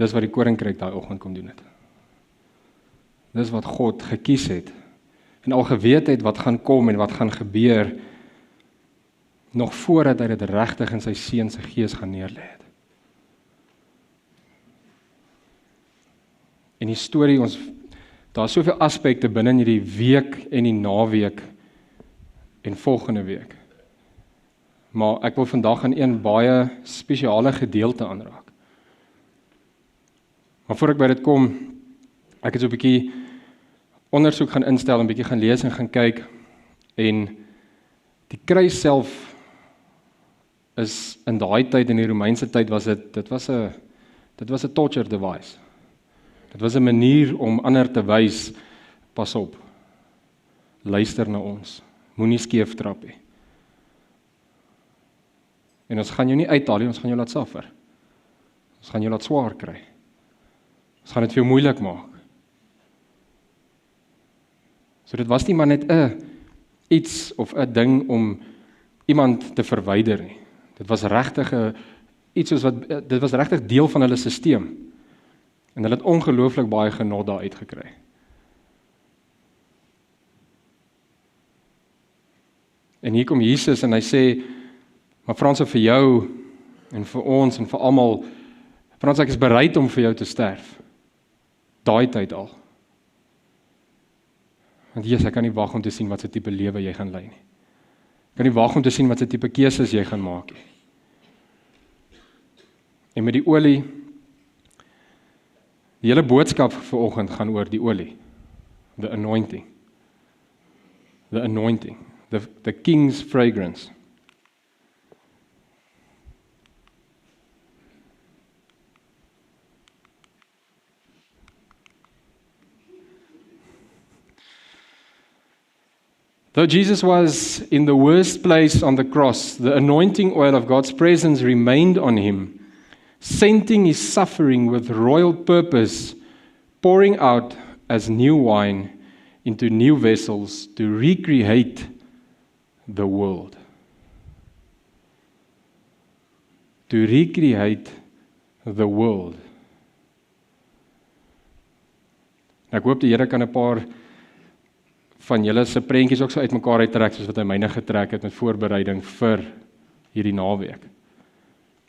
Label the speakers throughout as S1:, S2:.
S1: Dis wat die koninkryk daai oggend kom doen het. Dis wat God gekies het, en al geweet het wat gaan kom en wat gaan gebeur, nog voordat hy dit regtig in sy seun se gees gaan neerlê het. En die storie, daar is soveel aspekte binne in hierdie week en die naweek en volgende week. Maar ek wil vandag aan een baie spesiale gedeelte aanraak. Maar voor ek by dit kom, ek het so 'n bietjie ondersoek gaan instel, 'n bietjie gaan lees en gaan kyk, en die kruis self is in daai tyd, in die Romeinse tyd, dit was 'n torture device. Dit was 'n manier om ander te wys, pas op, luister na ons, moenie skeef trap nie. En ons gaan jou nie uithaal nie, ons gaan jou laat suffer. Ons gaan jou laat swaar kry. Ons gaan dit vir jou moeilik maak. So dit was nie maar net iets of 'n ding om iemand te verwyder nie. Dit was regtig dit was regtig deel van hulle stelsel. En hulle het ongelooflik baie genot daar uitgekry. En hier kom Jesus en hy sê, maar Frans, vir jou en vir ons en vir almal, Frans, ek is bereid om vir jou te sterf. Daai tyd al. Want Jesus, ek kan nie wag om te sien wat se tipe lewe jy gaan lei nie. Ek kan nie wag om te sien wat se tipe keuses jy gaan maak nie. En met die olie, die hele boodskap vanoggend gaan oor die olie. The anointing. The anointing. The king's fragrance. Though Jesus was in the worst place on the cross, the anointing oil of God's presence remained on him, scenting his suffering with royal purpose, pouring out as new wine into new vessels to recreate the world. To recreate the world. Ek hoop die Here kan 'n paar van julle se prentjies ook so uitmekaar uittrek, soos wat hy myne getrek het met voorbereiding vir hierdie naweek.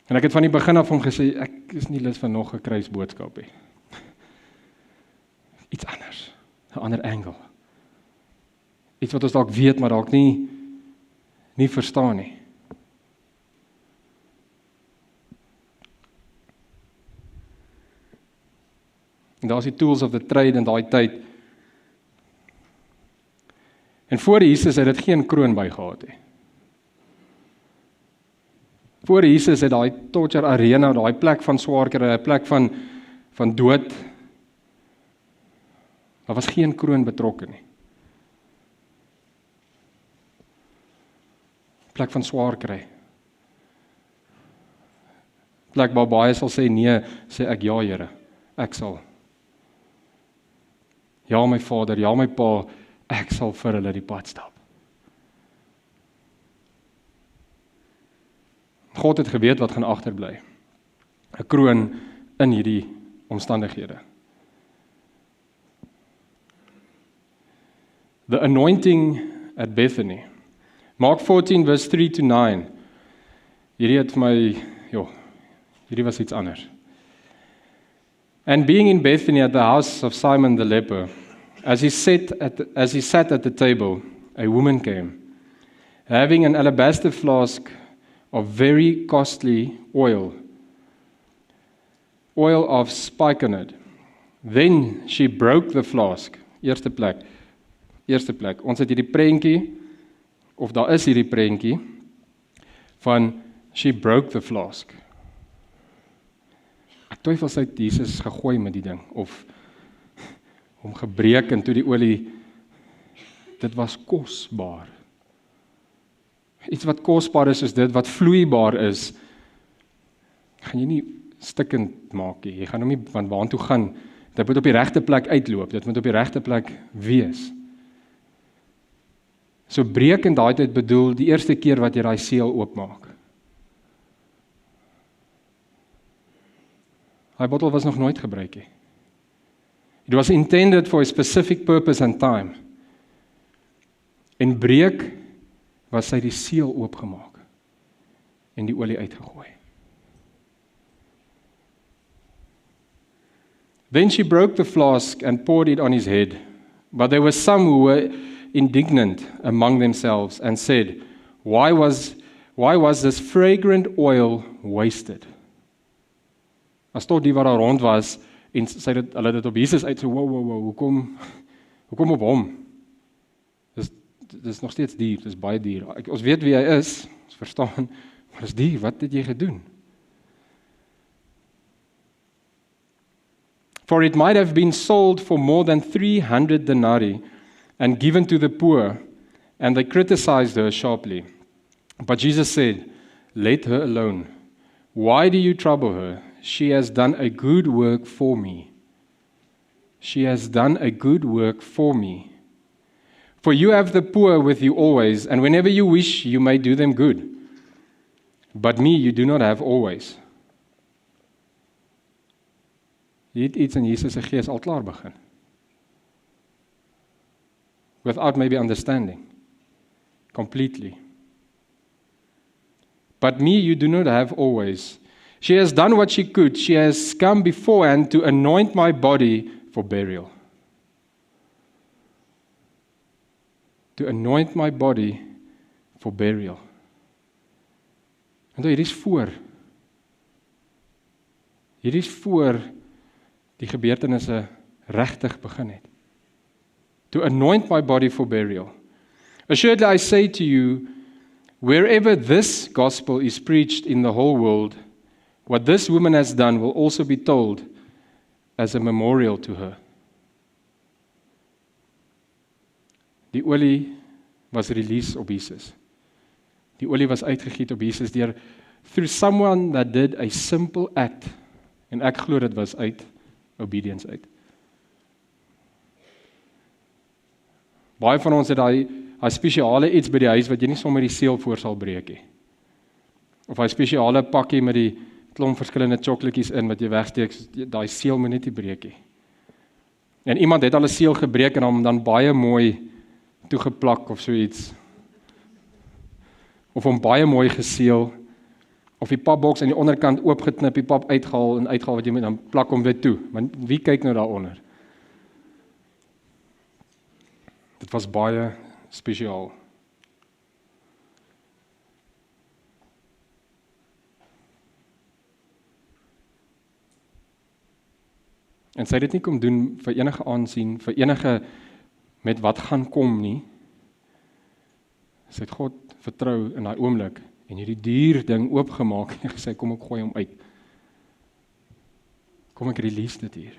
S1: En ek het van die begin af hom gesê, ek is nie lus vir nog 'n kruisboodskap nie. Iets anders, 'n ander angle. Iets wat ons dalk weet, maar dalk nie verstaan nie. En daar is die tools of the trade in daai tyd. En voor Jesus het dit geen kroon by gehad nie. Voor Jesus het daai torture arena, daai plek van swaar kry, 'n plek van dood, daar was geen kroon betrokke nie. Plek van swaar kry. Plek waar baie sal sê nee, sê ek ja Here, ek sal. Ja my Vader, ja my Pa, ek sal vir hulle die pad stap. God het geweet wat gaan agterbly. 'n Kroon in hierdie omstandighede. The anointing at Bethany. Mark 14 verse 3 to 9. Hierdie het my, hierdie was iets anders. And being in Bethany at the house of Simon the leper, as he sat at the table, a woman came, having an alabaster flask of very costly oil of spikenard. Then she broke the flask. Eerste plek. Ons het hierdie prentjie, of daar is hierdie prentjie, van she broke the flask. Ek twyfel sy het Jesus gegooi met die ding, of hom gebreek en toe die olie, dit was kosbaar. Iets wat kosbaar is dit, wat vloeibaar is, gaan jy nie stikkend maak nie. Jy gaan hom nie, want waartoe gaan, dit moet op die regte plek uitloop, dit moet op die regte plek wees. So breek in daai tyd bedoel, die eerste keer wat jy daai seël oopmaak. Daai bottel was nog nooit gebruik nie. It was intended for a specific purpose and time. En breek was sy die seël oopgemaak en die olie uitgegooi. Then she broke the flask and poured it on his head. But there were some who were indignant among themselves and said, Why was this fragrant oil wasted? As tot die wat daar rond was, en sy het hulle dit op Jesus uit, so, wow, hoekom op hom? Dis nog steeds duur, dis baie duur. Ons weet wie hy is, ons verstaan, maar dis duur, wat het jy gedoen? For it might have been sold for more than 300 denarii and given to the poor, and they criticized her sharply. But Jesus said, Let her alone. Why do you trouble her? She has done a good work for me. She has done a good work for me. For you have the poor with you always, and whenever you wish, you may do them good. But me you do not have always. Jy het iets in Jesus se gees al klaar begin. Without maybe understanding. Completely. But me you do not have always. She has done what she could. She has come beforehand to anoint my body for burial. To anoint my body for burial. En hier is voor. Hier is voor die gebeurtenisse regtig begin het. To anoint my body for burial. Assuredly I say to you, wherever this gospel is preached in the whole world, what this woman has done will also be told as a memorial to her. Die olie was released op Jesus. Die olie was uitgegiet op Jesus through someone that did a simple act. En ek glo dit was uit obedience uit. Baie van ons het daai spesiale iets by die huis wat jy nie sommer die seël voor sal breek nie. Of daai spesiale pakkie met die klomp verskillende chocolaatjies in wat jy wegsteek, daai seël moet net nie breek nie. En iemand het al 'n seël gebreek en hom dan baie mooi toegeplak of so iets. Of hom baie mooi geseël. Of die papboks aan die onderkant oopgeknip, die pap uitgehaal wat jy met dan plak hom weer toe. Maar wie kyk nou daaronder? Dit was baie spesiaal. En sy het dit nie kom doen vir enige aansien, vir enige met wat gaan kom nie. Sy het God vertrou in daai oomblik en hierdie duur ding oopgemaak en gesê, kom ek gooi hom uit. Kom ek release dit hier.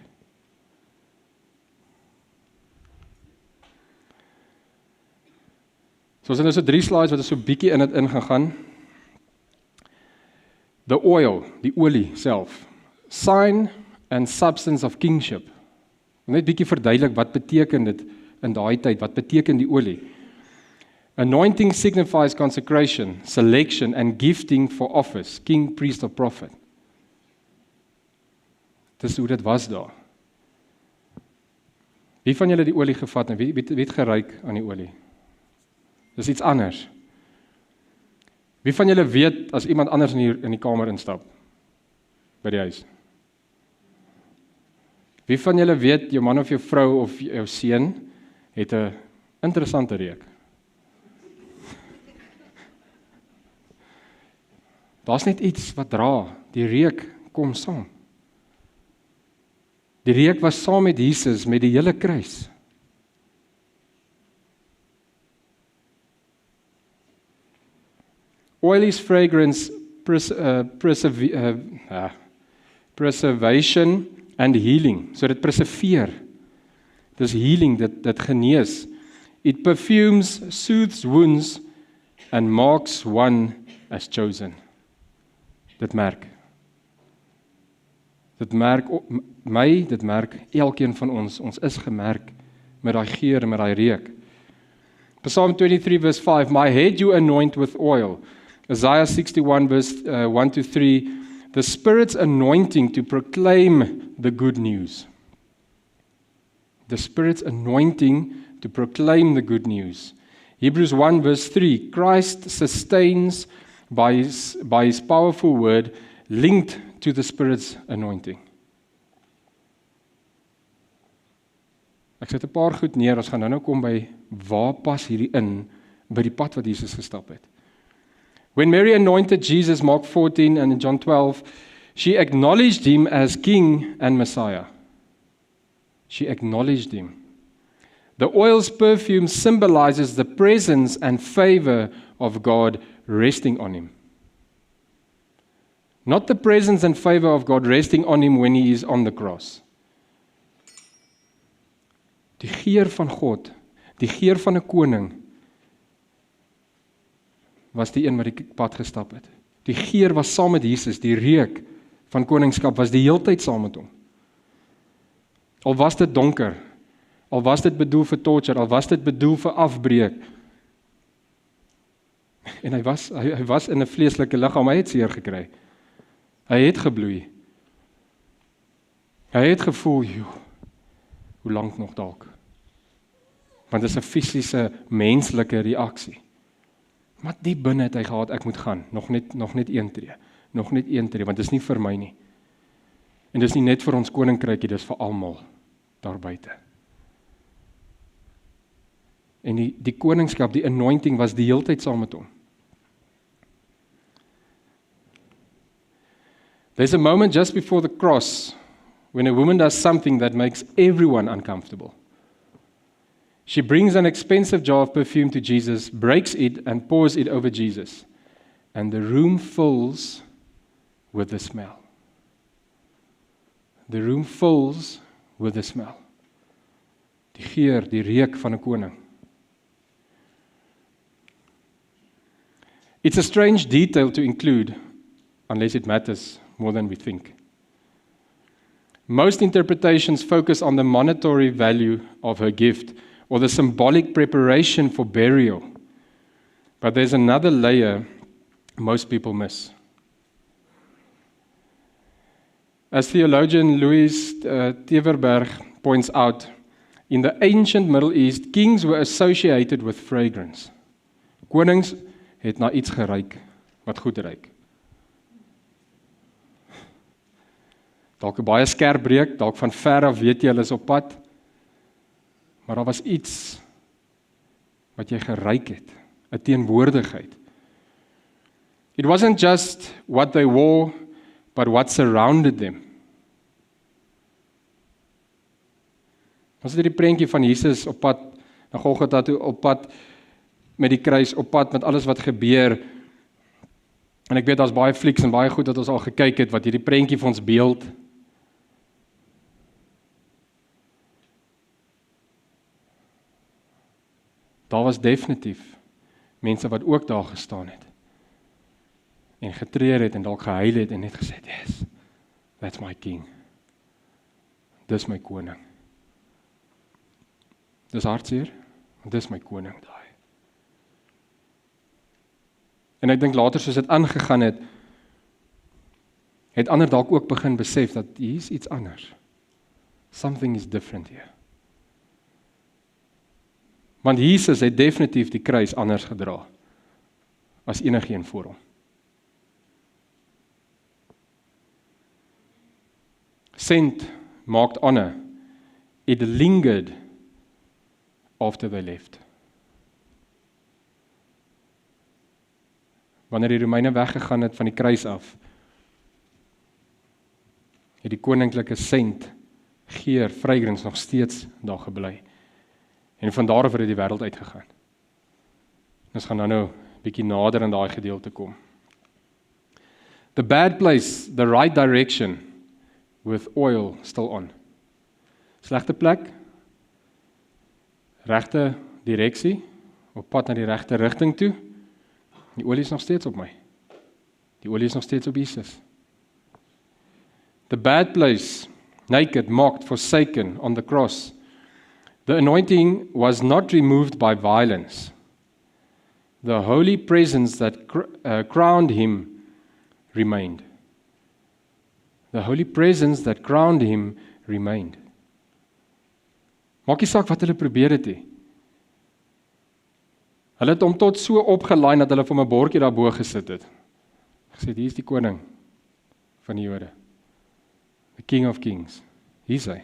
S1: So ons het nou so 3 slides wat ons so bietjie in dit ingegaan. The oil, die olie self. Sign and substance of kingship. Net bietjie verduidelik wat beteken dit in daai tyd, wat beteken die olie? Anointing signifies consecration, selection and gifting for office, king, priest or prophet. Dis hoe dit was daar. Wie van julle die olie gevat en wie het geruik aan die olie? Dis iets anders. Wie van julle weet as iemand anders in die kamer instap by die huis? Wie van julle weet jou man of jou vrou of jou seun het 'n interessante reuk? Daar's net iets wat dra, die reuk kom saam. Die reuk was saam met Jesus met die hele kruis. Oily's fragrance, preservation and healing. So dit preserveer. Dis healing, dit genees. It perfumes, soothes wounds and marks one as chosen. Dit merk. Dit merk my, dit merk elkeen van ons. Ons is gemerk met daai geur en met daai reuk. Psalm 23 verse 5, my head you anoint with oil. Isaiah 61 verse 1 to 3, the Spirit's anointing to proclaim the good news. The Spirit's anointing to proclaim the good news. Hebrews 1 verse 3, Christ sustains by his powerful word, linked to the Spirit's anointing. Ek sit 'n paar goed neer, ons gaan nou kom by waar pas hierdie in by die pad wat Jesus gestap het. When Mary anointed Jesus, Mark 14 and in John 12, she acknowledged him as King and Messiah. She acknowledged him. The oil's perfume symbolizes the presence and favor of God resting on him. Not the presence and favor of God resting on him when he is on the cross. Die geur van God, die geur van 'n koning, was die een wat die pad gestap het. Die geur was saam met Jesus, die reuk van koningskap was die heeltyd saam met hom. Al was dit donker, al was dit bedoel vir torture, al was dit bedoel vir afbreek. En hy was in 'n vleeslike liggaam, hy het seer gekry. Hy het gebloei. Hy het gevoel, hoe lank nog dalk? Want dit is 'n fisiese, menslike reaksie. Maar diep binne het hy gehad, ek moet gaan, nog net een tree, want dit is nie vir my nie. En dit is nie net vir ons koninkrykie, dit is vir almal daar buite. En die koningskap, die anointing was die heeltyd saam met hom. There's a moment just before the cross when a woman does something that makes everyone uncomfortable. She brings an expensive jar of perfume to Jesus, breaks it and pours it over Jesus. And the room fills with the smell. The room fills with the smell. Die geur, die reuk van 'n koning. It's a strange detail to include, unless it matters more than we think. Most interpretations focus on the monetary value of her gift or the symbolic preparation for burial. But there's another layer most people miss. As theologian Louis Teverberg points out, in the ancient Middle East, kings were associated with fragrance. Konings het na iets geruik wat goed ruik. Dalk 'n baie skerp reuk, dalk van ver af weet jy hulle is op pad, maar daar was iets wat jy geruik het, 'n teenwoordigheid. It wasn't just what they wore, but what surrounded them. Ons het hierdie prentjie van Jesus op pad na Golgotha toe, op pad met die kruis, op pad met alles wat gebeur. En ek weet daar's baie flieks en baie goed wat ons al gekyk het wat hierdie prentjie vir ons beeld. Daar was definitief mense wat ook daar gestaan het en getreur het en dalk gehuil het en net gesê, yes, that's my king. Dis my koning. Dis hartseer, want dis my koning daai. En ek dink later soos dit aangegaan het ander dalk ook begin besef dat hier's iets anders. Something is different here. Want Jesus het definitief die kruis anders gedra as enigeen voor hom. Sent marked honor. It lingered after they left. Wanneer die Romeine weggegaan het van die kruis af, het die koninklike sent, geur, fragrance nog steeds daar gebly. En van daar af het die wêreld uitgegaan. Ons gaan nou 'n bietjie nader in daai gedeelte kom. The bad place, the right direction, with oil still on. Slegte plek, regte direksie, op pad na die regte rigting toe. Die olie is nog steeds op my. Die olie is nog steeds op Jesus. The bad place, naked, mocked, forsaken on the cross. The anointing was not removed by violence. The holy presence that crowned him remained. The holy presence that crowned him remained. Maak nie saak wat hulle probeer het nie. Hulle het hom tot so opgelaai dat hulle vir hom 'n bordjie daarbo gesit het. Gesê, hier is die koning van die Jode. The King of Kings. Hier is hy.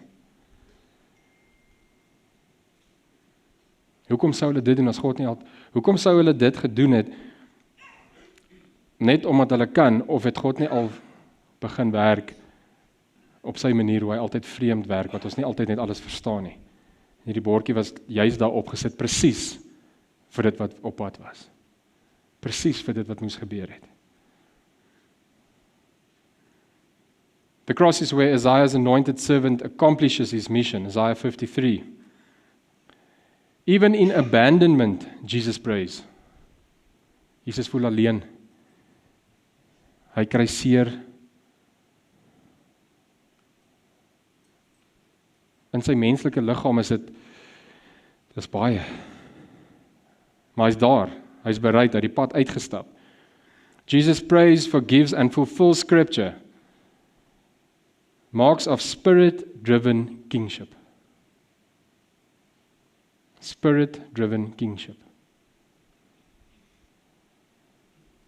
S1: Hoekom sou hulle dit doen as God nie al? Hoekom sou hulle dit gedoen het? Net omdat hulle kan, of het God nie al begin werk op sy manier, hoe hy altyd vreemd werk, wat ons nie altyd net alles verstaan nie. En hierdie bordjie was juist daar opgesit, presies vir dit wat op pad was. Presies vir dit wat moes gebeur het. The cross is where Isaiah's anointed servant accomplishes his mission, Isaiah 53. Even in abandonment, Jesus prays. Jesus voel alleen. Hy kry seer. In sy menslike liggaam is dis baie. Maar hy's daar. Hy's bereid, uit die pad uitgestap. Jesus prays, forgives and fulfills scripture. Marks of spirit-driven kingship. Spirit-driven kingship.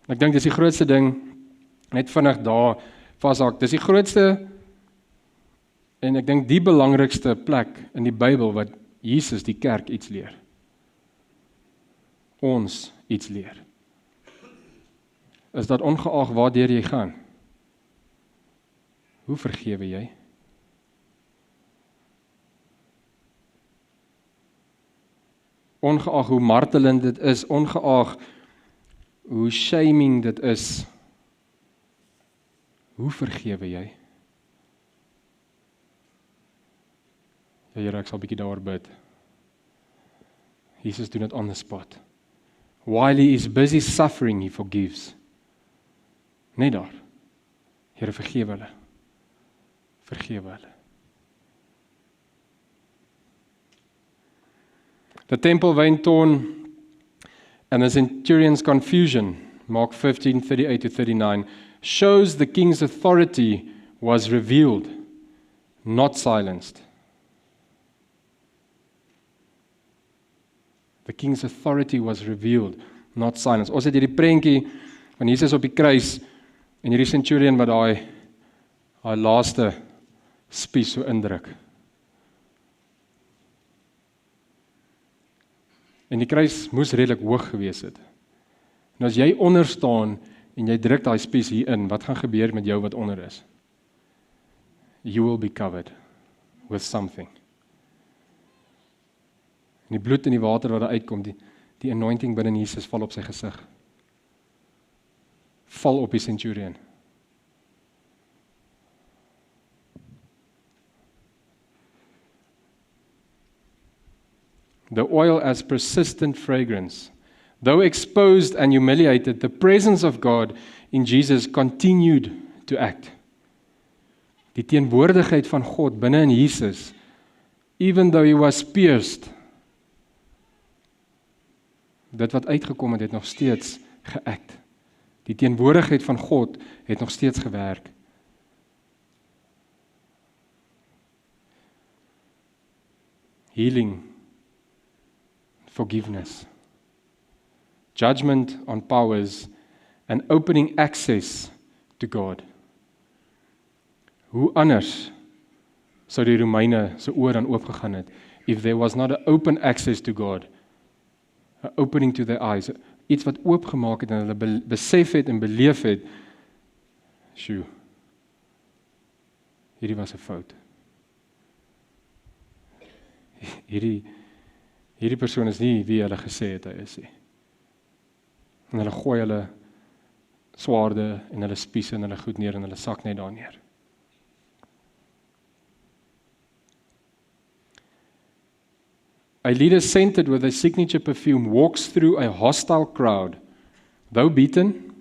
S1: Ek dink dis die grootste ding, net vinnig daar vashaak, dis die grootste, en ek dink die belangrikste plek in die Bybel wat Jesus die kerk iets leer. Ons iets leer. Is dat ongeag waardeur jy gaan, hoe vergewe jy? Ongeag hoe martelend dit is, ongeag hoe shaming dit is, hoe vergewe jy? Ja, Here, ek sal bietjie daaroor bid. Jesus doen dit on the spot. While he is busy suffering, he forgives. Net daar. Here, vergewe hulle. Vergewe hulle. The temple went torn, and the centurion's confusion, Mark 15:38-39, shows the king's authority was revealed, not silenced. The king's authority was revealed, not silenced. Ons het hierdie prentjie van Jesus op die kruis en hierdie centurion wat daai laaste spies so indruk. En die kruis moes redelik hoog gewees het. En as jy onder staan en jy druk daai spies hier in, wat gaan gebeur met jou wat onder is? You will be covered with something. En die bloed en die water wat daar uitkom, die anointing binne Jesus val op sy gesig. Val op die centurion. The oil as persistent fragrance. Though exposed and humiliated, the presence of God in Jesus continued to act. Die teenwoordigheid van God binne in Jesus, even though he was pierced, dit wat uitgekom het nog steeds geact. Die teenwoordigheid van God het nog steeds gewerk. Healing, forgiveness, judgment on powers, and opening access to God. Hoe anders sou die Romeine se oë dan oopgegaan het, if there was not an open access to God, an opening to their eyes, iets wat oopgemaak het en hulle besef het en beleef het, sjoe, hierdie was 'n fout. Hierdie persoon is nie wie hulle gesê het hy is nie. En hulle gooi hulle swaarde en hulle spiese en hulle goed neer en hulle sak net daar neer. A leader scented with a signature perfume walks through a hostile crowd. Though beaten,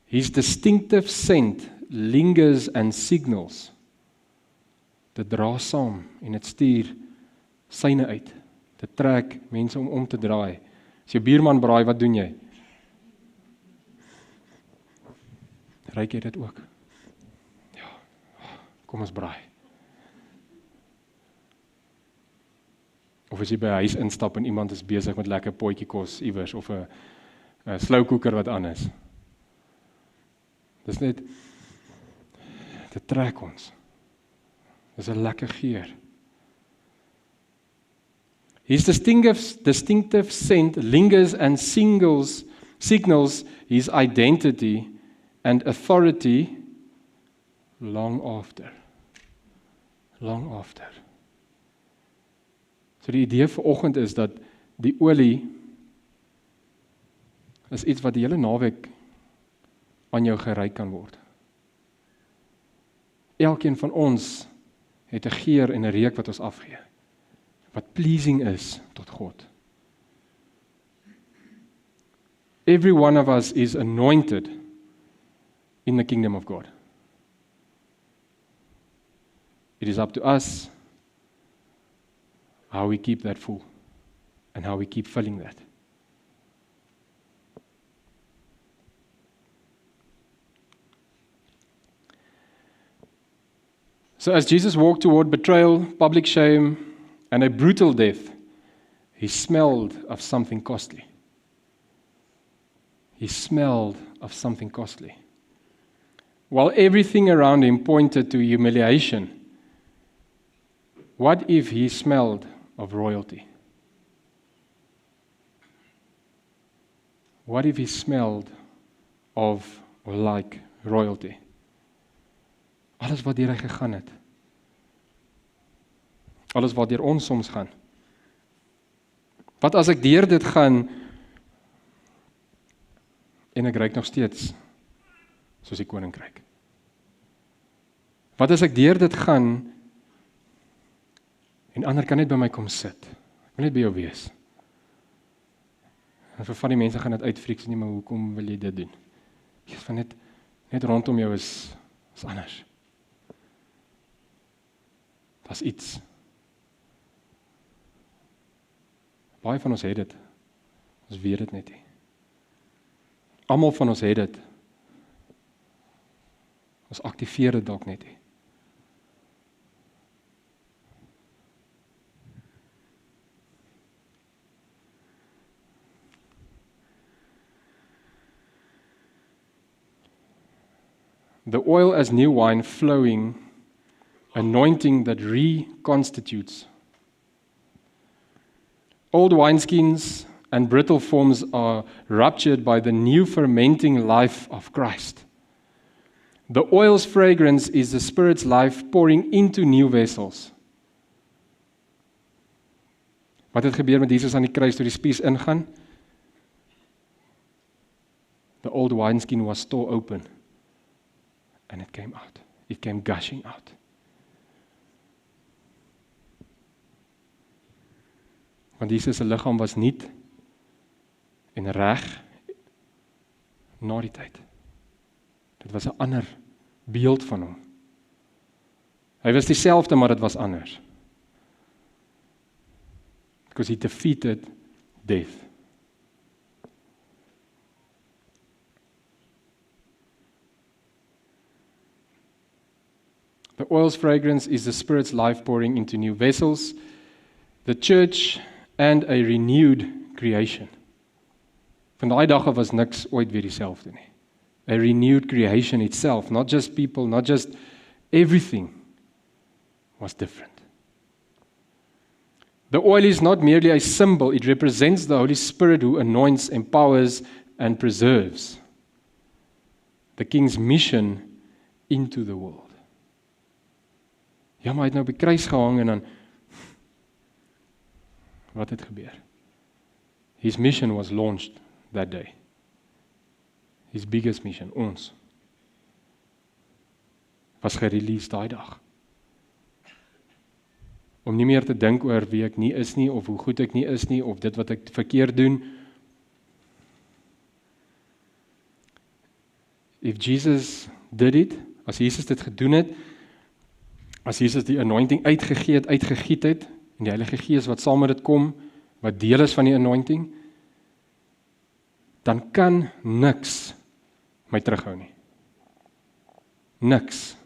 S1: his distinctive scent lingers and signals. Dit dra saam en dit stuur syne uit. Dit trek mense om te draai. As jou buurman braai, wat doen jy? Ruik jy dit ook? Kom ons braai. Of as jy by 'n huis instap en iemand is besig met lekker potjie kos iewers of 'n slowcooker wat anders. Dis net, dit trek ons. Dis 'n lekker geur. His distinctive scent lingers and signals his identity and authority long after. Long after. So die idee vir oggend is dat die olie is iets wat die hele naweek aan jou geruik kan word. Elkeen van ons het 'n geur en 'n reuk wat ons afgee, wat pleasing is tot God. Every one of us is anointed in the kingdom of God. It is up to us how we keep that full and how we keep filling that. So as Jesus walked toward betrayal, public shame, and a brutal death, he smelled of something costly. He smelled of something costly. While everything around him pointed to humiliation, what if he smelled of royalty? What if he smelled of or like royalty? Alles wat deur hy gegaan het. Alles wat deur ons soms gaan. Wat as ek deur dit gaan en ek ruik nog steeds soos die koninkryk? Wat as ek deur dit gaan en ander kan net by my kom sit? Ek wil net by jou wees. En vir van die mense gaan dit uitfriek, sê nie, maar hoekom wil jy dit doen? Jy van net rondom jou is anders. Daar's iets. Baie van ons het dit. Ons weet dit net nie. Almal van ons het dit. Ons aktiveer dit dalk net nie. The oil as new wine flowing, anointing that reconstitutes. Old wineskins and brittle forms are ruptured by the new fermenting life of Christ. The oil's fragrance is the Spirit's life pouring into new vessels. Wat het gebeur met Jesus aan die kruis toe die spies ingaan? The old wineskin was tore open and it came out. It came gushing out. Want Jesus se liggaam was nuut en reg na die tyd. Dit was 'n ander beeld van hom. Hy was dieselfde, maar dit was anders. Because he defeated death. The oil's fragrance is the Spirit's life pouring into new vessels, the church and a renewed creation. Van daai dag af was niks ooit weer dieselfde nie. A renewed creation itself, not just people, not just everything was different. The oil is not merely a symbol, it represents the Holy Spirit who anoints, empowers and preserves the King's mission into the world. Ja, maar hy het nou op die kruis gehang en dan wat het gebeur? His mission was launched that day. His biggest mission, ons, was gereleased daai dag. Om nie meer te dink oor wie ek nie is nie, of hoe goed ek nie is nie, of dit wat ek verkeerd doen. If Jesus did it, as Jesus dit gedoen het, as Jesus die anointing uitgegiet het, en die Heilige Gees wat saam met dit kom, wat deel is van die anointing, dan kan niks my terughou nie. Niks.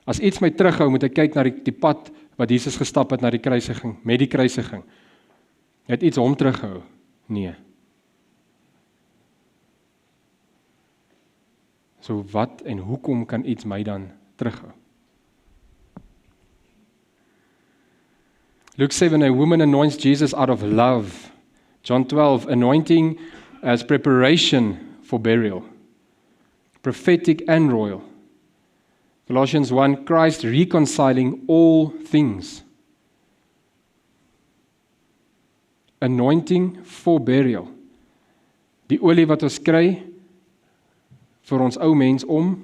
S1: As iets my terughou, moet ek kyk na die pad wat Jesus gestap het na die kruisiging, met die kruisiging. Het iets hom terughou? Nee. So wat en hoekom kan iets my dan terughou? Luke 7, a woman anoints Jesus out of love. John 12, anointing as preparation for burial. Prophetic and royal. Colossians 1, Christ reconciling all things. Anointing for burial. Die olie wat ons kry vir ons ou mens om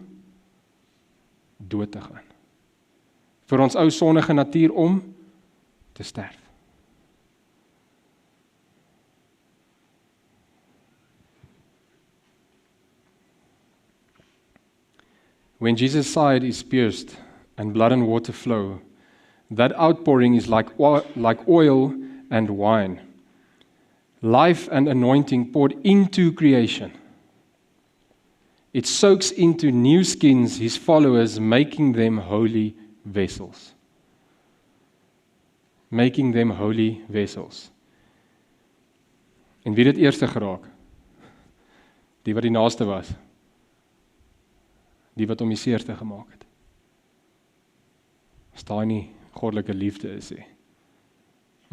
S1: dood te gaan. Vir ons ou sondige natuur om te sterf. When Jesus' side is pierced and blood and water flow, that outpouring is like oil and wine. Life and anointing poured into creation. It soaks into new skins, his followers, making them holy vessels. Making them holy vessels. En wie het dit eerste geraak? Die wat die naaste was. Die wat hom die seerste gemaak het. As daai nie goddelike liefde is nie.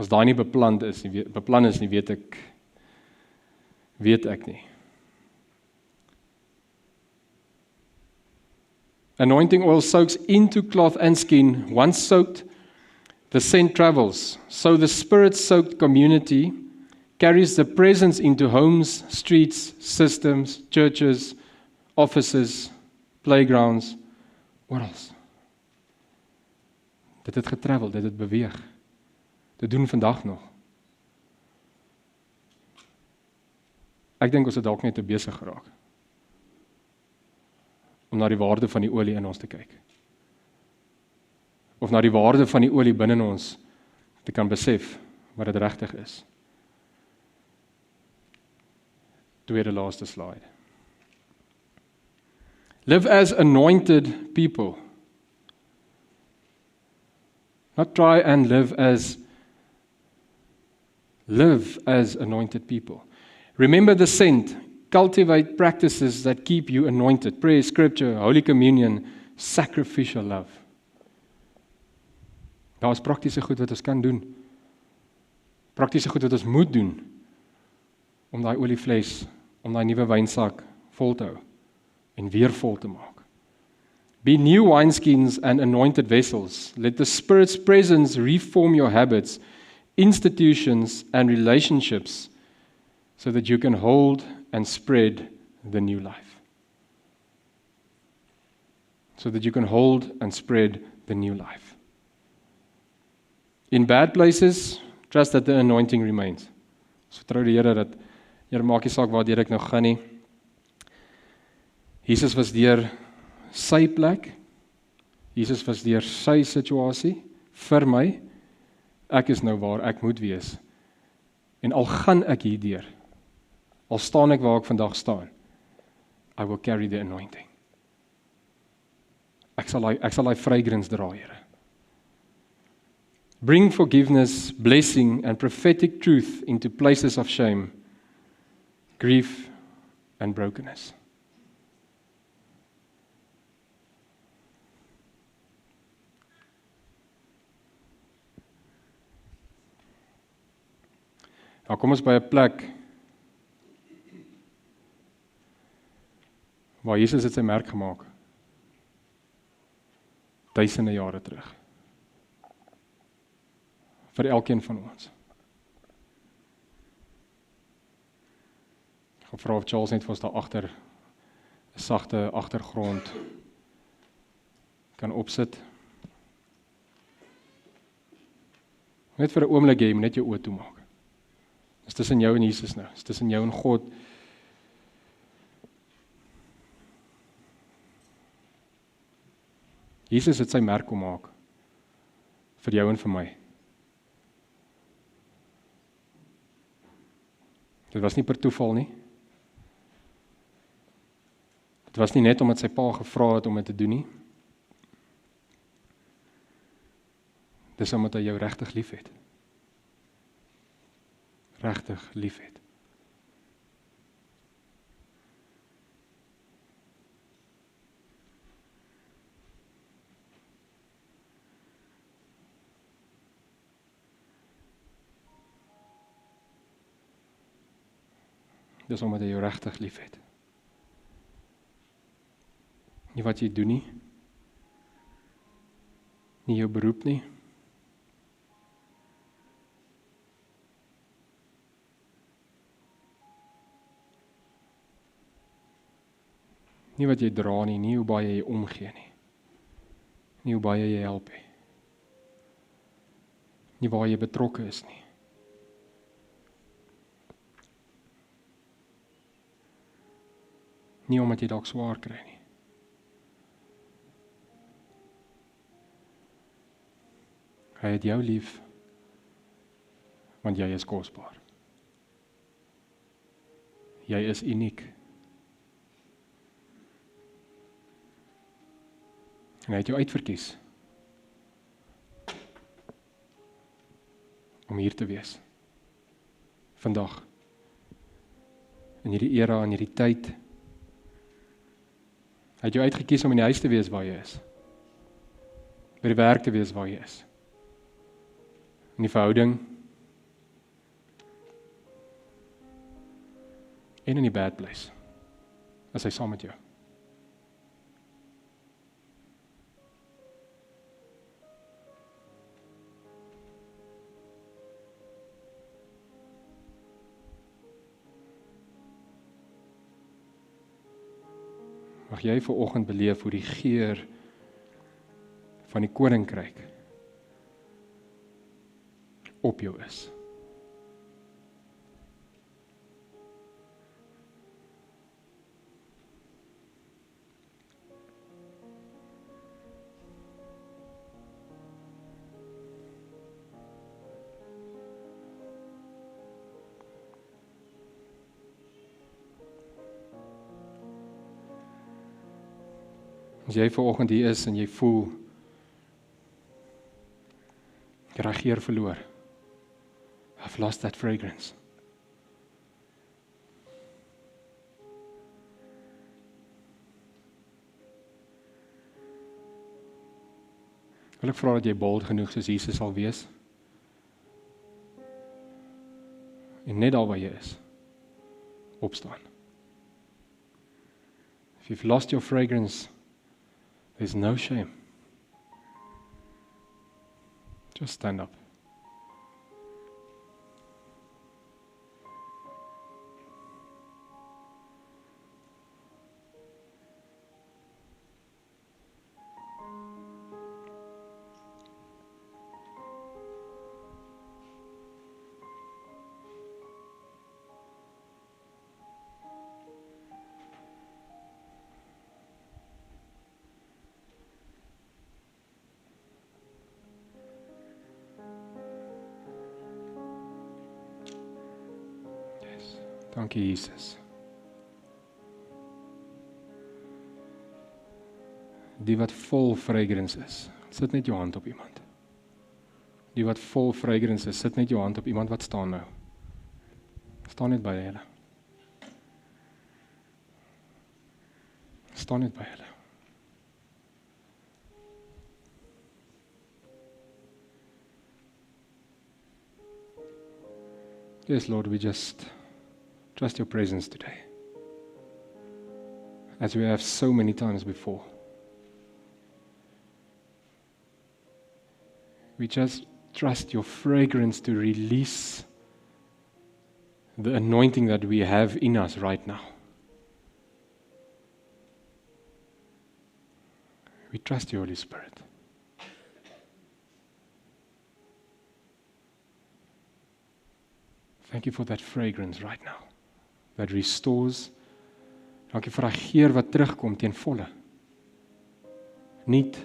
S1: As daai nie beplan is nie, weet ek nie. Anointing oil soaks into cloth and skin. Once soaked, the scent travels. So the Spirit-soaked community carries the presence into homes, streets, systems, churches, offices, playgrounds, oral. Dit het getravel, dit het beweeg. Dit doen vandag nog. Ek dink ons het dalk net te besig geraak om na die waarde van die olie in ons te kyk. Of na die waarde van die olie binne ons te kan besef wat dit regtig is. Tweede laaste slide. Live as anointed people. Not try and live as anointed people. Remember the scent. Cultivate practices that keep you anointed. Prayer, scripture, Holy Communion, sacrificial love. Daar is praktiese goed wat ons kan doen. Praktiese goed wat ons moet doen om daai oliefles, om daai nuwe wynsak vol te hou en weer vol te maak. Be new wineskins and anointed vessels. Let the Spirit's presence reform your habits, institutions and relationships so that you can hold and spread the new life. So that you can hold and spread the new life. In bad places, trust that the anointing remains. So vertrou die Here dat, Here maak nie saak waar ek nou gaan nie. Jesus was deur sy plek. Jesus was deur sy situasie vir my. Ek is nou waar ek moet wees. En al gaan ek hierdeur, al staan ek waar ek vandag staan, I will carry the anointing. Ek sal daai fragrance dra, Here. Bring forgiveness, blessing and prophetic truth into places of shame, grief and brokenness. Nou kom ons by 'n plek waar Jesus het sy merk gemaak. Duisende jare terug. Vir elkeen van ons. Ek gaan vra of Charles net vir ons daar agter 'n sagte agtergrond kan opsit. Net vir 'n oomblik jy moet net jou oë toemaak. Dit is tussen jou en Jesus nou. Dit is tussen jou en God. Jesus het sy merk kom maak vir jou en vir my. Dit was nie per toeval nie. Dit was nie net omdat sy pa gevra het om dit te doen nie. Dis omdat hy jou regtig liefhet. Regtig liefhet. Dis omdat hy jou regtig liefhet. Nie wat jy doen nie. Nie jou beroep nie. Nie wat jy dra nie, nie hoe baie jy omgee nie. Nie hoe baie jy help nie. Nie waar jy betrokke is nie. Nie omdat jy dalk swaar kry nie. Hy het jou lief, want jy is kosbaar. Jy is uniek. En hy het jou uitverkies om hier te wees. Vandag. In hierdie era, in hierdie tyd. Hy het jou uitgekies om in die huis te wees waar jy is. By die werk te wees waar jy is. In die verhouding. En in die bad place. As hy saam met jou. Mag jy vanoggend beleef hoe die geur van die koninkryk op jou is. As jy vanoggend hier is en jy voel, jy reageer verloor. I've lost that fragrance. Wil ek vra dat jy bold genoeg soos Jesus sal wees? En net daar waar jy is, opstaan. If you've lost your fragrance, there's no shame. Just stand up. Dankie Jesus. Die wat vol fragrance is, sit net jou hand op iemand. Die wat vol fragrance is, sit net jou hand op iemand wat staan nou. Staan net by hulle. Staan net by hulle. Yes, Lord, we just trust your presence today, as we have so many times before. We just trust your fragrance to release the anointing that we have in us right now. We trust you, Holy Spirit. Thank you for that fragrance right now. That restores. Dankie vir daai geur wat terugkom teen volle. Niet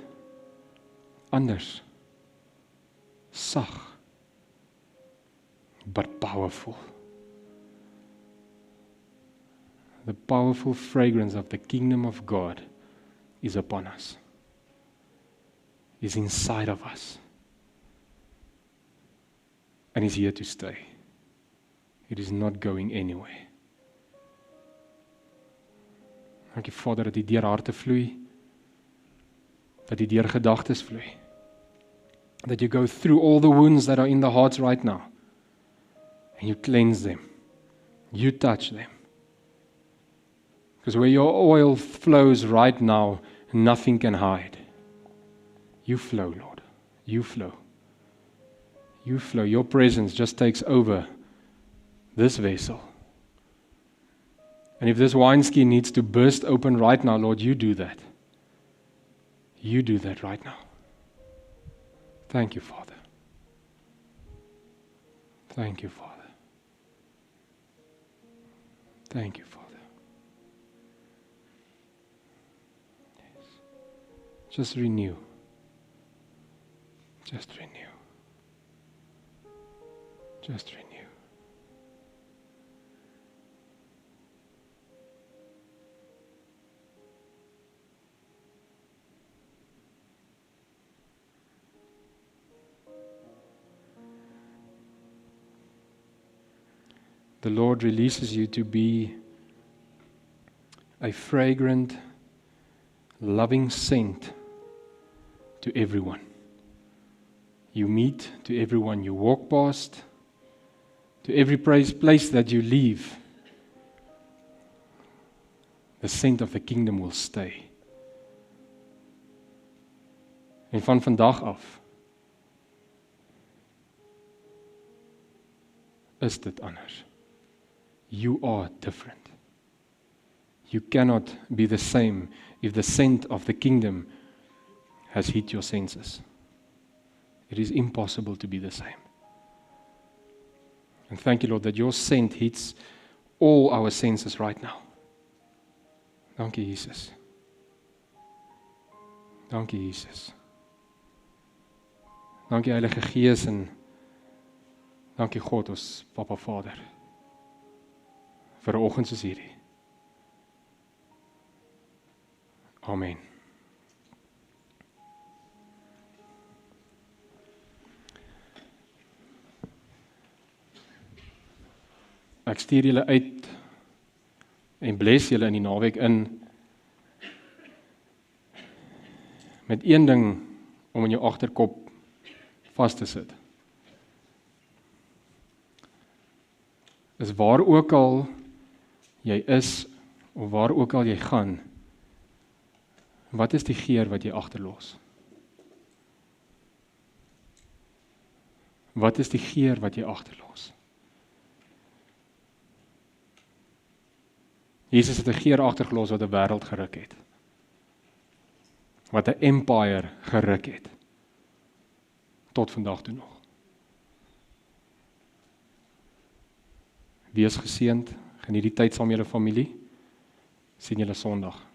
S1: anders. Sag. But powerful. The powerful fragrance of the kingdom of God is upon us. Is inside of us. and is here to stay. It is not going anywhere. Dankie Vader dat die deur harte vloei, dat die deur gedagtes vloei. That you go through all the wounds that are in the hearts right now, and you cleanse them, you touch them. Because where your oil flows right now, nothing can hide. You flow, Lord. You flow. You flow. Your presence just takes over this vessel. And if this wineskin needs to burst open right now, Lord, you do that. You do that right now. Thank you, Father. Thank you, Father. Thank you, Father. Yes. Just renew. Just renew. Just renew. The Lord releases you to be a fragrant, loving scent to everyone. You meet, to everyone you walk past, to every place that you leave. The scent of the kingdom will stay. En van vandag af is dit anders. You are different. You cannot be the same if the scent of the kingdom has hit your senses. It is impossible to be the same. And thank you, Lord, that your scent hits all our senses right now. Dankie, Jesus. Dankie, Jesus. Dankie, Heilige Gees, en dankie, God, ons Papa Vader, vir 'n oggend soos hierdie. Amen. Ek stuur julle uit en bless julle in die naweek in met een ding om in jou agterkop vas te sit. Is waar ook al jy is, of waar ook al jy gaan, wat is die geur wat jy agterlos? Wat is die geur wat jy agterlos? Jesus het 'n geur agtergelos wat 'n wêreld geruk het. Wat 'n empire geruk het. Tot vandag toe nog. Wees geseënd, geniet die tyd saam met julle familie. Sien julle Sondag.